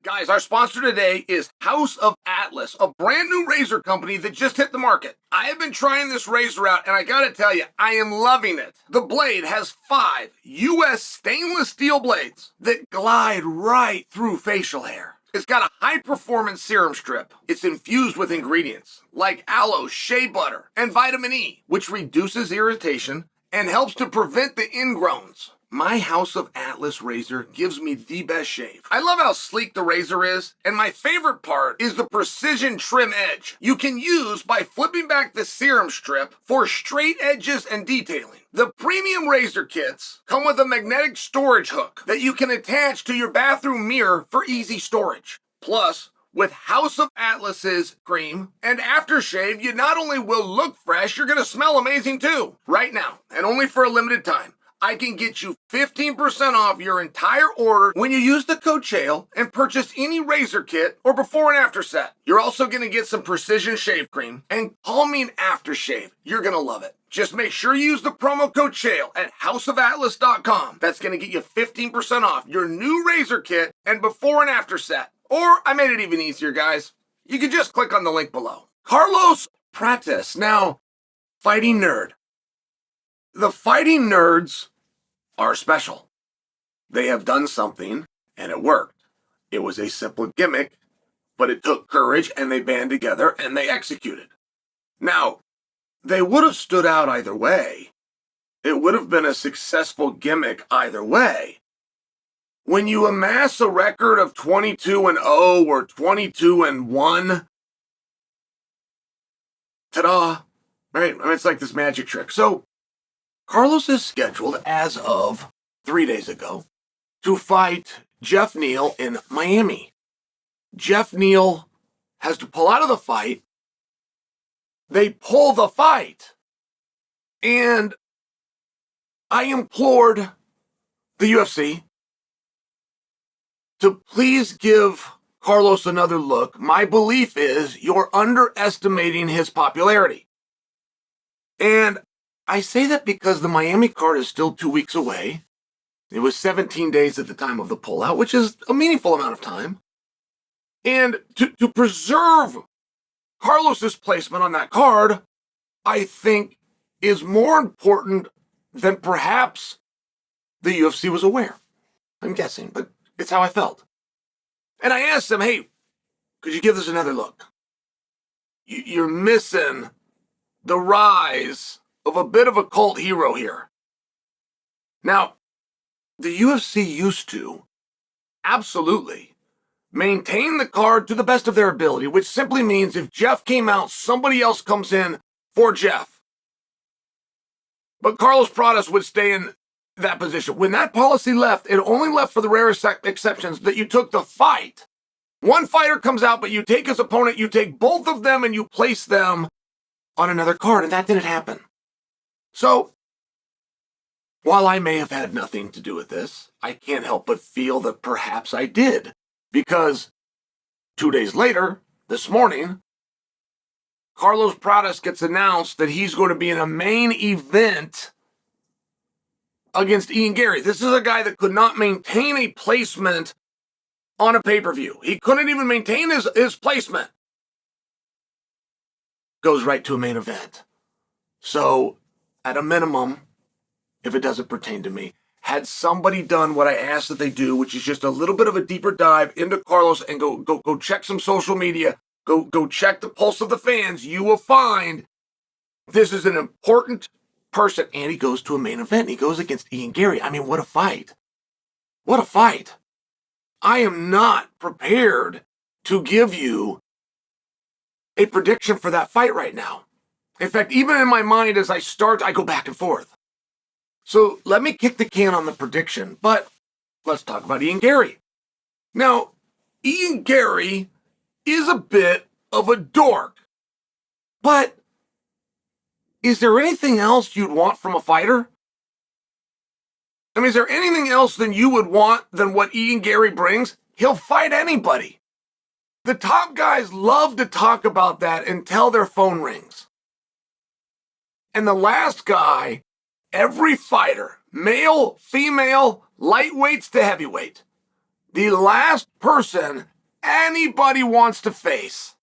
Guys, our sponsor today is House of Atlas, a brand new razor company that just hit the market. I have been trying this razor out, and I gotta tell you, I am loving it. The blade has 5 U.S. stainless steel blades that glide right through facial hair. It's got a high-performance serum strip. It's infused with ingredients like aloe, shea butter, and vitamin E, which reduces irritation and helps to prevent the ingrowns. My House of Atlas razor gives me the best shave. I love how sleek the razor is, and my favorite part is the precision trim edge you can use by flipping back the serum strip for straight edges and detailing. The premium razor kits come with a magnetic storage hook that you can attach to your bathroom mirror for easy storage. Plus, with House of Atlas's cream and aftershave, you not only will look fresh, you're going to smell amazing too. Right now, and only for a limited time, I can get you 15% off your entire order when you use the code Chael and purchase any razor kit or before and after set. You're also going to get some precision shave cream and calming aftershave. You're going to love it. Just make sure you use the promo code Chael at houseofatlas.com. That's going to get you 15% off your new razor kit and before and after set. Or I made it even easier, guys. You can just click on the link below. Carlos Prates, now fighting nerd. The fighting nerds are special. They have done something, and it worked. It was a simple gimmick, but it took courage, and they band together, and they executed. Now, they would have stood out either way. It would have been a successful gimmick either way. When you amass a record of 22-0 or 22-1, ta-da, right? I mean, it's like this magic trick. So, Carlos is scheduled, as of 3 days ago, to fight Jeff Neal in Miami. Jeff Neal has to pull out of the fight. They pull the fight. And I implored the UFC to please give Carlos another look. My belief is you're underestimating his popularity. And I say that because the Miami card is still 2 weeks away. It was 17 days at the time of the pullout, which is a meaningful amount of time. And to preserve Carlos's placement on that card, I think is more important than perhaps the UFC was aware. I'm guessing, but it's how I felt. And I asked him, hey, could you give this another look? You're missing the rise of a bit of a cult hero here. Now, the UFC used to absolutely maintain the card to the best of their ability, which simply means if Jeff came out, somebody else comes in for Jeff. But Carlos Prates would stay in that position. When that policy left, it only left for the rare exceptions that you took the fight. One fighter comes out, but you take his opponent, you take both of them, and you place them on another card, and that didn't happen. So, while I may have had nothing to do with this, I can't help but feel that perhaps I did. Because 2 days later, this morning, Carlos Prates gets announced that he's going to be in a main event against Ian Garry. This is a guy that could not maintain a placement on a pay-per-view. He couldn't even maintain his placement. Goes right to a main event. So, at a minimum, if it doesn't pertain to me, had somebody done what I asked that they do, which is just a little bit of a deeper dive into Carlos and go check some social media, go check the pulse of the fans, you will find this is an important person. And he goes to a main event. He goes against Ian Garry. I mean, what a fight. What a fight. I am not prepared to give you a prediction for that fight right now. In fact, even in my mind as I start, I go back and forth. So let me kick the can on the prediction, but let's talk about Ian Garry. Now, Ian Garry is a bit of a dork, but is there anything else you'd want from a fighter? I mean, is there anything else than you would want than what Ian Garry brings? He'll fight anybody. The top guys love to talk about that until their phone rings. And the last guy, every fighter, male, female, lightweights to heavyweight, the last person anybody wants to face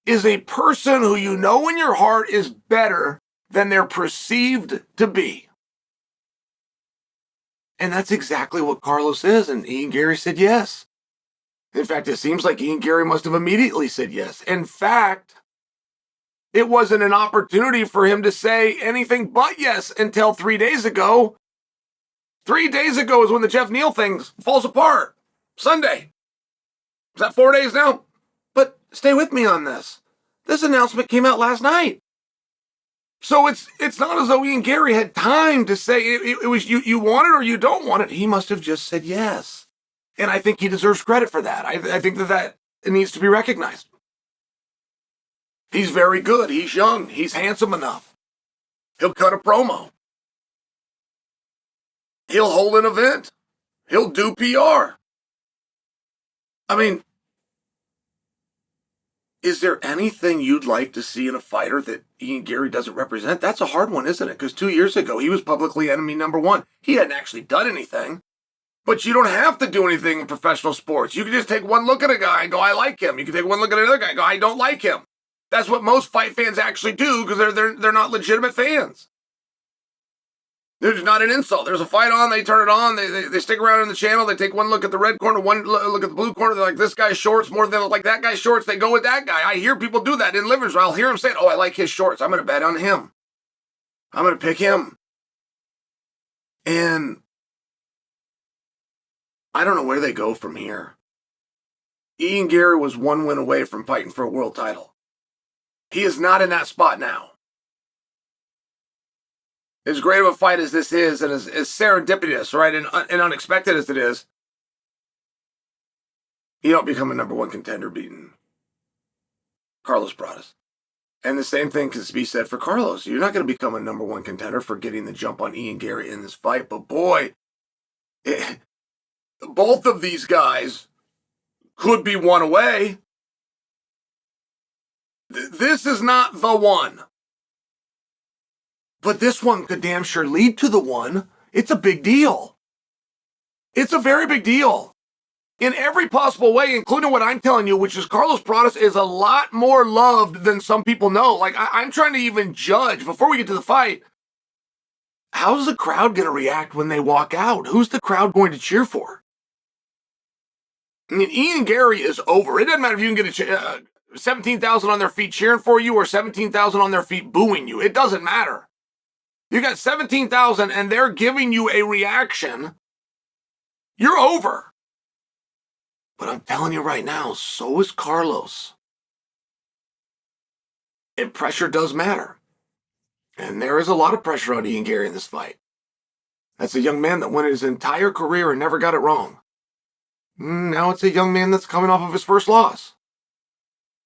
is a person who you know in your heart is better than they're perceived to be. And that's exactly what Carlos is, and Ian Garry said yes. In fact, it seems like Ian Garry must have immediately said yes. In fact, it wasn't an opportunity for him to say anything but yes until 3 days ago. 3 days ago is when the Jeff Neal thing falls apart. Sunday. Is that 4 days now? But stay with me on this. This announcement came out last night. So it's not as though Ian Garry had time to say it was you want it or you don't want it. He must have just said yes. And I think he deserves credit for that. I think that it needs to be recognized. He's very good. He's young. He's handsome enough. He'll cut a promo. He'll hold an event. He'll do PR. I mean, is there anything you'd like to see in a fighter that Ian Garry doesn't represent? That's a hard one, isn't it? Because 2 years ago, he was publicly enemy number one. He hadn't actually done anything. But you don't have to do anything in professional sports. You can just take one look at a guy and go, I like him. You can take one look at another guy and go, I don't like him. That's what most fight fans actually do because they're not legitimate fans. There's not an insult. There's a fight on, they turn it on, they stick around in the channel, they take one look at the red corner, one look at the blue corner, they're like, this guy's shorts more than like that guy's shorts, they go with that guy. I hear people do that in living rooms. I'll hear them say, oh, I like his shorts. I'm going to bet on him. I'm going to pick him. And I don't know where they go from here. Ian Garry was 1 win away from fighting for a world title. He is not in that spot now. As great of a fight as this is, and as serendipitous, right, and unexpected as it is, you don't become a number one contender beating Carlos Prates. And the same thing can be said for Carlos. You're not going to become a number one contender for getting the jump on Ian Garry in this fight. But boy, both of these guys could be one away. This is not the one. But this one could damn sure lead to the one. It's a big deal. It's a very big deal. In every possible way, including what I'm telling you, which is Carlos Prates is a lot more loved than some people know. Like, I'm trying to even judge, before we get to the fight, how's the crowd going to react when they walk out? Who's the crowd going to cheer for? I mean, Ian Garry is over. It doesn't matter if you can get 17,000 on their feet cheering for you or 17,000 on their feet booing you. It doesn't matter. You got 17,000 and they're giving you a reaction. You're over. But I'm telling you right now, so is Carlos. And pressure does matter. And there is a lot of pressure on Ian Garry in this fight. That's a young man that won his entire career and never got it wrong. Now it's a young man that's coming off of his first loss.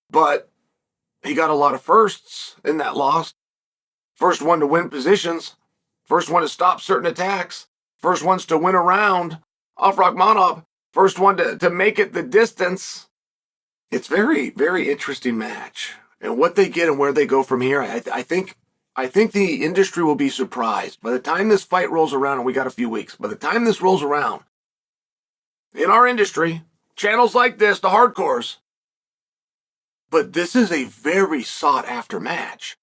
But he got a lot of firsts in that loss. First one to win positions. First one to stop certain attacks. First ones to win a round off Rakhmonov. First one to make it the distance. It's very, very interesting match. And what they get and where they go from here, I think the industry will be surprised. By the time this fight rolls around, and we got a few weeks, by the time this rolls around, in our industry, channels like this, the hardcores, but this is a very sought-after match.